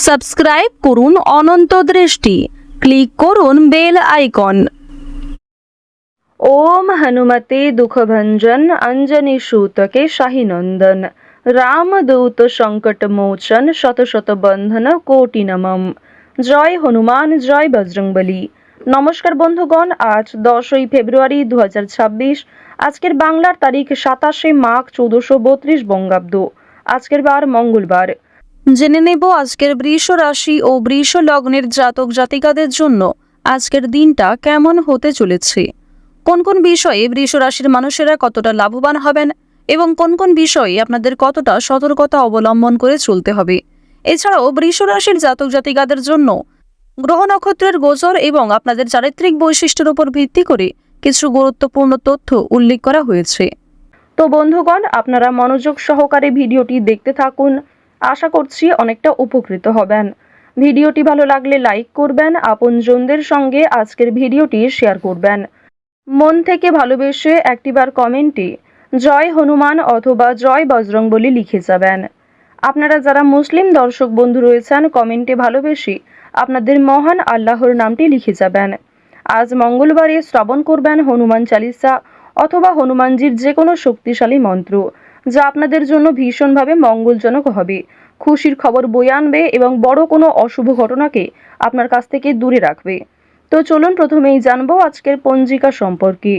Subscribe করুন অনন্ত দৃষ্টি, click করুন বেল আইকন। ওম হনুমতে দুঃখভঞ্জন অঞ্জনী সূতকে শাহী নন্দন রামদূত সংকট মোচন শত শত বন্ধন কোটি নমঃ। জয় হনুমান, জয় বজরংবলী। নমস্কার বন্ধুগণ, আজ 10ই ফেব্রুয়ারি 2026। আজকের বাংলার তারিখ 27শে মাঘ 1432 বঙ্গাব্দ। আজকের বার মঙ্গলবার। জেনে নেব আজকের বৃষ রাশি ও বৃষ লগ্নের জাতক জাতিকাদের জন্য আজকের দিনটা কেমন হতে চলেছে, কোন কোন বিষয়ে বৃষ রাশির মানুষেরা কতটা লাভবান হবেন এবং কোন কোন বিষয়ে আপনাদের কতটা সতর্কতা অবলম্বন করে চলতে হবে। এছাড়াও বৃষ রাশির জাতক জাতিকাদের জন্য গ্রহ নক্ষত্রের গোচর এবং আপনাদের চারিত্রিক বৈশিষ্ট্যের উপর ভিত্তি করে কিছু গুরুত্বপূর্ণ তথ্য উল্লেখ করা হয়েছে। তো বন্ধুগণ, আপনারা মনোযোগ সহকারে ভিডিওটি দেখতে থাকুন। আশা করছি অনেকটা উপকৃত হবেন। ভিডিওটি ভালো লাগলে লাইক করবেন, আপনজনদের সঙ্গে আজকের ভিডিওটি শেয়ার করবেন। মন থেকে ভালোবেসে একটিবার কমেন্টে জয় হনুমান অথবা জয় বজরংবলী লিখে যাবেন। আপনারা যারা মুসলিম দর্শক বন্ধু রয়েছেন, কমেন্টে ভালোবেসে আপনাদের মহান আল্লাহর নামটি লিখে যাবেন। আজ মঙ্গলবারে শ্রবণ করবেন হনুমান চালিসা অথবা হনুমানজির যে কোনো শক্তিশালী মন্ত্র, যা আপনাদের জন্য ভীষণভাবে মঙ্গলজনক হবে, খুশির খবর বয়ে আনবে এবং বড় কোনো অশুভ ঘটনাকে আপনার কাছ থেকে দূরে রাখবে। তো চলুন প্রথমেই জানবো আজকের পঞ্জিকা সম্পর্কে।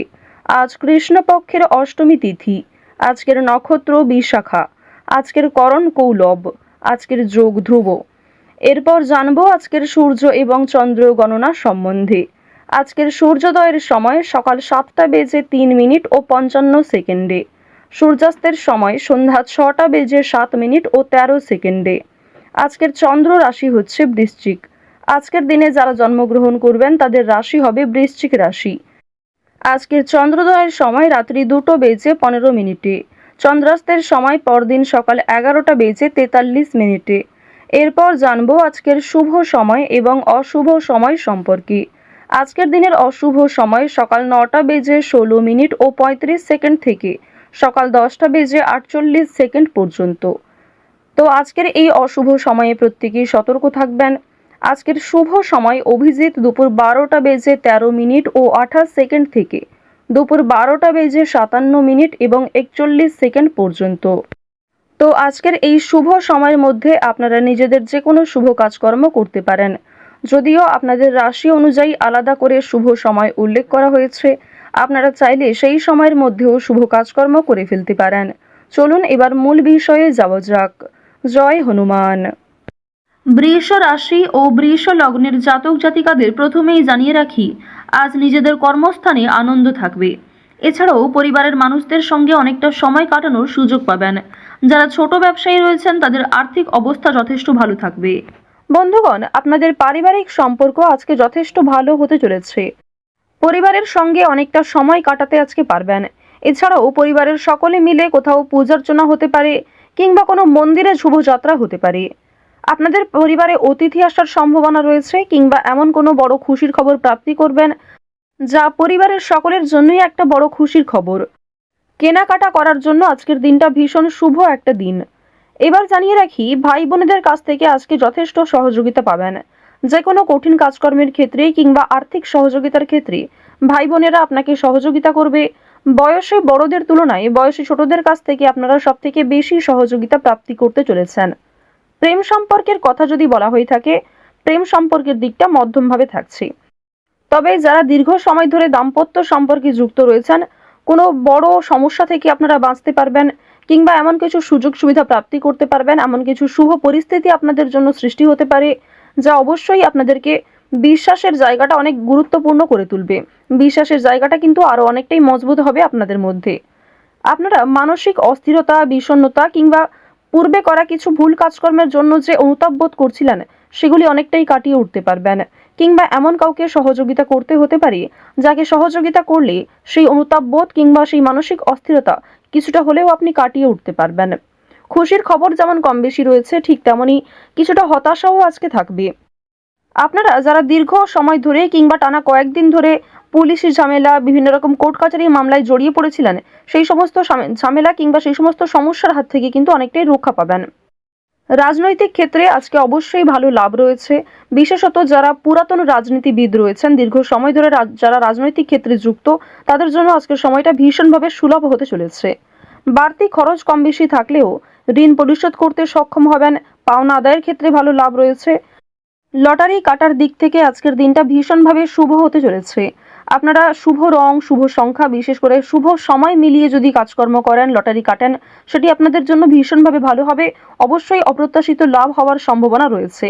আজ কৃষ্ণপক্ষের অষ্টমী তিথি, আজকের নক্ষত্র বিশাখা, আজকের করণ কৌলব, আজকের যোগ ধ্রুব। এরপর জানবো আজকের সূর্য এবং চন্দ্র গণনা সম্বন্ধে। আজকের সূর্যোদয়ের সময় সকাল 7:03 ও 55 সেকেন্ডে, সূর্যাস্তের সময় সন্ধ্যা 6:07 ও 13 সেকেন্ডে। আজকের চন্দ্র রাশি হচ্ছে বৃশ্চিক। আজকের দিনে যারা জন্মগ্রহণ করবেন তাদের রাশি হবে বৃশ্চিক রাশি। আজকের চন্দ্রোদয়ের সময় রাত্রি 2:15, চন্দ্রাস্তের সময় পরদিন সকাল 11:43। এরপর জানবো আজকের শুভ সময় এবং অশুভ সময় সম্পর্কে। আজকের দিনের অশুভ সময় সকাল 9:16 ও 35 সেকেন্ড থেকে সকাল 10:48 পর্যন্ত। তো আজকের এই অশুভ সময়ে প্রত্যেকেই সতর্ক থাকবেন। আজকের শুভ সময় অভিজিৎ দুপুর 12:13 ও 28 সেকেন্ড থেকে দুপুর 12:57 এবং 41 সেকেন্ড পর্যন্ত। তো আজকের এই শুভ সময়ের মধ্যে আপনারা নিজেদের যে কোনো শুভ কাজকর্ম করতে পারেন। যদিও আপনাদের রাশি অনুযায়ী আলাদা করে শুভ সময় উল্লেখ করা হয়েছে, আপনারা চাইলে সেই সময়ের মধ্যেও শুভ কাজকর্ম করে ফেলতে পারেন। চলুন এবার মূল বিষয়ে যাওয়া যাক। জয় হনুমান। বৃষ রাশি ও বৃষ লগ্নের জাতক জাতিকাদের প্রথমেই জানিয়ে রাখি, আজ নিজেদের কর্মস্থানে আনন্দ থাকবে। এছাড়াও পরিবারের মানুষদের সঙ্গে অনেকটা সময় কাটানোর সুযোগ পাবেন। যারা ছোট ব্যবসায়ী রয়েছেন তাদের আর্থিক অবস্থা যথেষ্ট ভালো থাকবে। বন্ধুগণ, আপনাদের পারিবারিক সম্পর্ক আজকে যথেষ্ট ভালো হতে চলেছে। পরিবারের সঙ্গে অনেকটা সময় কাটাতে আজকে পারবেন। এছাড়াও পরিবারের সকলে মিলে কোথাও পূজার্চনা হতে পারে কিংবা কোনো মন্দিরে শুভযাত্রা হতে পারে। আপনাদের পরিবারে অতিথি আসার সম্ভাবনা রয়েছে কিংবা এমন কোনো বড় খুশির খবর প্রাপ্তি করবেন, যা পরিবারের সকলের জন্যই একটা বড় খুশির খবর। কেনাকাটা করার জন্য আজকের দিনটা ভীষণ শুভ একটা দিন। এবার জানিয়ে রাখি, ভাই বোনেদের কাছ থেকে আজকে যথেষ্ট সহযোগিতা পাবেন। যে কোনো কঠিন কাজকর্মের ক্ষেত্রে কিংবা আর্থিক সহযোগিতার ক্ষেত্রে ভাই বোনেরা আপনাকে সহযোগিতা করবে। বয়সে বড়দের তুলনায় বয়সে ছোটদের কাছ থেকে আপনারা সব থেকে বেশি সহযোগিতা প্রাপ্তি করতে চলেছেন। প্রেম সম্পর্কের কথা যদি বলা হয়ে থাকে, প্রেম সম্পর্কের দিকটা মধ্যমভাবে থাকছে। তবে যারা দীর্ঘ সময় ধরে দাম্পত্য সম্পর্কে যুক্ত রয়েছেন, কোনো বড় সমস্যা থেকে আপনারা বাঁচতে পারবেন কিংবা এমন কিছু সুযোগ সুবিধা প্রাপ্তি করতে পারবেন, এমন কিছু শুভ পরিস্থিতি আপনাদের জন্য সৃষ্টি হতে পারে, যা অবশ্যই আপনাদেরকে বিশ্বাসের জায়গাটা অনেক গুরুত্বপূর্ণ করে তুলবে। বিশ্বাসের জায়গাটা কিন্তু আরো অনেকটাই মজবুত হবে আপনাদের মধ্যে। আপনারা মানসিক অস্থিরতা, বিষণ্ণতা কিংবা পূর্বে করা কিছু ভুল কাজকর্মের জন্য যে অনুতাপ বোধ করছিলেন, সেগুলি অনেকটাই কাটিয়ে উঠতে পারবেন। কিংবা এমন কাউকে সহযোগিতা করতে হতে পারে, যাকে সহযোগিতা করলে সেই অনুতাপ বোধ কিংবা সেই মানসিক অস্থিরতা কিছুটা হলেও আপনি কাটিয়ে উঠতে পারবেন। খুশির খবর যেমন কম বেশি রয়েছে, ঠিক তেমনই কিছুটা হতাশাও আজকে থাকবে। আপনারা যারা দীর্ঘ সময় ধরে কিংবা টানা কয়েকদিন ধরে পুলিশি ঝামেলা, বিভিন্ন রকম কোর্ট কাচারি মামলায় জড়িয়ে পড়েছিলেন, সেই সমস্ত ঝামেলা কিংবা সেই সমস্ত সমস্যার হাত থেকে কিন্তু অনেকটাই রক্ষা পাবেন। রাজনৈতিক ক্ষেত্রে আজকে অবশ্যই ভালো লাভ রয়েছে। বিশেষত যারা পুরাতন রাজনীতিবিদ রয়েছেন, দীর্ঘ সময় ধরে যারা রাজনৈতিক ক্ষেত্রে যুক্ত, তাদের জন্য আজকের সময়টা ভীষণভাবে সুলভ হতে চলেছে। বাড়তি খরচ কম বেশি থাকলেও ঋণ পরিশোধ করতে সক্ষম হবেন। পাওনা আদায়ের ক্ষেত্রে ভালো লাভ রয়েছে। লটারি কাটার দিক থেকে আজকের দিনটা ভীষণভাবে শুভ হতে চলেছে। আপনারা শুভ রং, শুভ সংখ্যা, বিশেষ করে শুভ সময় মিলিয়ে যদি কাজকর্ম করেন, লটারি কাটেন, সেটি আপনাদের জন্য ভীষণভাবে ভালো হবে। অবশ্যই অপ্রত্যাশিত লাভ হওয়ার সম্ভাবনা রয়েছে।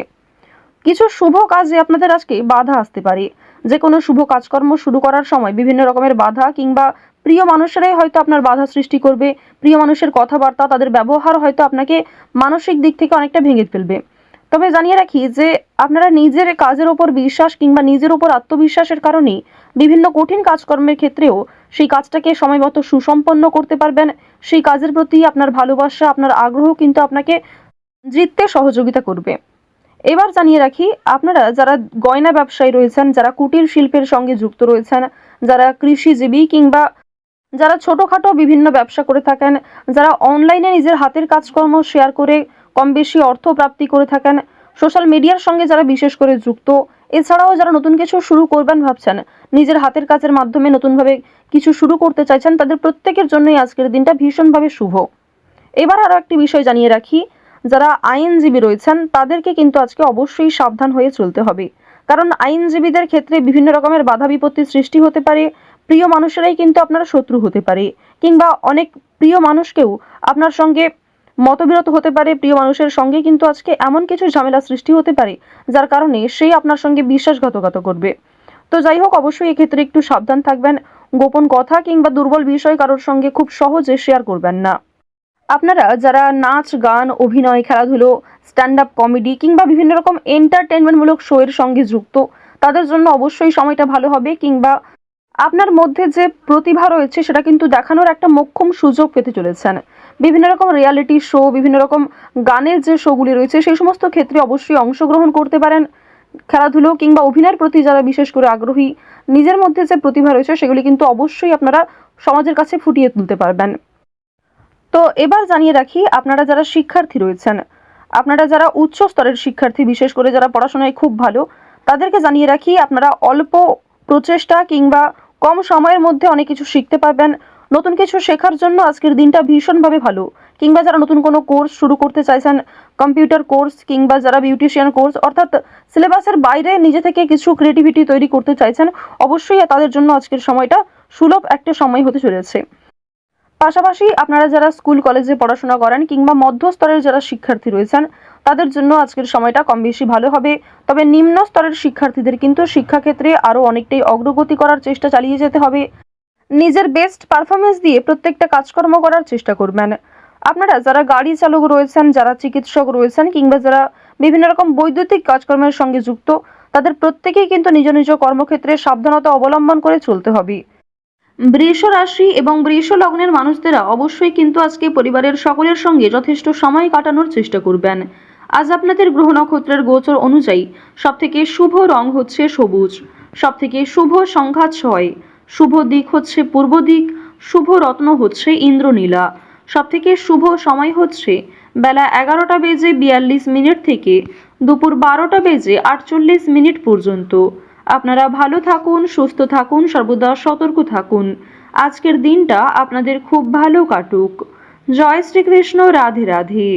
কিছু শুভ কাজে আপনাদের আজকে বাধা আসতে পারে। যে কোনো শুভ কাজকর্ম শুরু করার সময় বিভিন্ন রকমের বাধা কিংবা প্রিয় মানুষেরাই হয়তো আপনার বাধা সৃষ্টি করবে। প্রিয় মানুষের কথাবার্তা, তাদের ব্যবহার হয়তো আপনাকে মানসিক দিক থেকে অনেকটা ভেঙে ফেলবে। তবে জানিয়ে রাখি যে আপনারা নিজের কাজের ওপর বিশ্বাস কিংবা নিজের ওপর আত্মবিশ্বাসের কারণেই বিভিন্ন কঠিন কাজকর্মের ক্ষেত্রেও সেই কাজটাকে সময়মতো সুসম্পন্ন করতে পারবেন। সেই কাজের প্রতি আপনার ভালোবাসা, আপনার আগ্রহ কিন্তু আপনাকে জিততে সহযোগিতা করবে। এবার জানিয়ে রাখি, আপনারা যারা গয়না ব্যবসায়ী রয়েছেন, যারা কুটির শিল্পের সঙ্গে যুক্ত রয়েছেন, যারা কৃষিজীবী কিংবা যারা ছোটোখাটো বিভিন্ন ব্যবসা করে থাকেন, যারা অনলাইনে নিজের হাতের কাজকর্ম শেয়ার করে কম বেশি অর্থ প্রাপ্তি করে থাকেন, সোশ্যাল মিডিয়ার সঙ্গে যারা বিশেষ করে যুক্ত, এছাড়াও যারা নতুন কিছু শুরু করবেন ভাবছেন, নিজের হাতের কাজের মাধ্যমে নতুনভাবে কিছু শুরু করতে চাইছেন, তাদের প্রত্যেকের জন্যই আজকের দিনটা ভীষণভাবে শুভ। এবার আরও একটি বিষয় জানিয়ে রাখি, যারা আইনজীবী রয়েছেন তাদেরকে কিন্তু আজকে অবশ্যই সাবধান হয়ে চলতে হবে। কারণ আইনজীবীদের ক্ষেত্রে বিভিন্ন রকমের বাধা বিপত্তির সৃষ্টি হতে পারে। প্রিয় মানুষেরাই কিন্তু আপনার শত্রু হতে পারে, কিংবা অনেক প্রিয় মানুষকেও আপনার সঙ্গে মতবিরোধ হতে পারে। প্রিয় মানুষের সঙ্গে কিন্তু আজকে এমন কিছু ঝামেলা সৃষ্টি হতে পারে যার কারণে সেই আপনার সঙ্গে বিশ্বাসঘাতকতা করবে। তো যাই হোক, অবশ্যই এক্ষেত্রে একটু সাবধান থাকবেন। গোপন কথা কিংবা দুর্বল বিষয় কারোর সঙ্গে খুব সহজে শেয়ার করবেন না। আপনারা যারা নাচ, গান, অভিনয়, খেলাধুলো, স্ট্যান্ড আপ কমেডি কিংবা বিভিন্ন রকম এন্টারটেনমেন্টমূলক শো এর সঙ্গে যুক্ত, তাদের জন্য অবশ্যই সময়টা ভালো হবে। কিংবা আপনার মধ্যে যে প্রতিভা রয়েছে সেটা কিন্তু দেখানোর একটা মোক্ষম সুযোগ পেতে চলেছেন। বিভিন্ন রকম রিয়ালিটি শো, বিভিন্ন রকম গানের যে শোগুলি রয়েছে সেই সমস্ত ক্ষেত্রে অবশ্যই অংশগ্রহণ করতে পারেন। খেলাধুলো কিংবা অভিনয়ের প্রতি যারা বিশেষ করে আগ্রহী, নিজের মধ্যে যে প্রতিভা রয়েছে সেগুলি কিন্তু অবশ্যই আপনারা সমাজের কাছে ফুটিয়ে তুলতে পারবেন। তো এবার জানিয়ে রাখি, আপনারা যারা শিক্ষার্থী রয়েছেন, আপনারা যারা উচ্চ স্তরের শিক্ষার্থী, বিশেষ করে যারা পড়াশোনায় খুব ভালো, তাদেরকে জানিয়ে রাখি আপনারা অল্প প্রচেষ্টা কিংবা কম সময়ের মধ্যে অনেক কিছু শিখতে পারবেন। নতুন কিছু শেখার জন্য আজকের দিনটা ভীষণভাবে ভালো। কিংবা যারা নতুন কোনো কোর্স শুরু করতে চাইছেন, কম্পিউটার কোর্স কিংবা যারা বিউটিশিয়ান কোর্স, অর্থাৎ সিলেবাসের বাইরে নিজে থেকে কিছু ক্রিয়েটিভিটি তৈরি করতে চাইছেন, অবশ্যই তাদের জন্য আজকের সময়টা সুলভ একটা সময় হতে চলেছে। পাশাপাশি আপনারা যারা স্কুল কলেজে পড়াশোনা করেন কিংবা মধ্যস্তরের যারা শিক্ষার্থী রয়েছেন, তাদের জন্য আজকের সময়টা কম বেশি ভালো হবে। তবে নিম্ন স্তরের শিক্ষার্থীদের কিন্তু শিক্ষাক্ষেত্রে আরও অনেকটাই অগ্রগতি করার চেষ্টা চালিয়ে যেতে হবে। নিজের বেস্ট পারফরমেন্স দিয়ে প্রত্যেকটা কাজকর্ম করার চেষ্টা করবেন। আপনারা যারা গাড়ি চালক রয়েছেন, যারা চিকিৎসক রয়েছেন কিংবা যারা বিভিন্ন রকম বৈদ্যুতিক কাজকর্মের সঙ্গে যুক্ত, তাদের প্রত্যেকেই কিন্তু নিজ নিজ কর্মক্ষেত্রে সাবধানতা অবলম্বন করে চলতে হবে। বৃষ রাশি এবং বৃষ লগ্নের মানুষদেরা অবশ্যই কিন্তু আজকে পরিবারের সকলের সঙ্গে যথেষ্ট সময় কাটানোর চেষ্টা করবেন। আজ আপনাদের গ্রহ নক্ষত্রের গোচর অনুযায়ী সবথেকে শুভ রং হচ্ছে সবুজ, সবথেকে শুভ সংখ্যা 6, শুভ দিক হচ্ছে পূর্ব দিক, শুভ রত্ন হচ্ছে ইন্দ্রনীলা, সবথেকে শুভ সময় হচ্ছে বেলা 11:42 থেকে দুপুর 12:48 পর্যন্ত। আপনারা ভালো থাকুন, সুস্থ থাকুন, সর্বদা সতর্ক থাকুন। আজকের দিনটা আপনাদের খুব ভালো কাটুক। জয় শ্রীকৃষ্ণ। রাধে রাধে।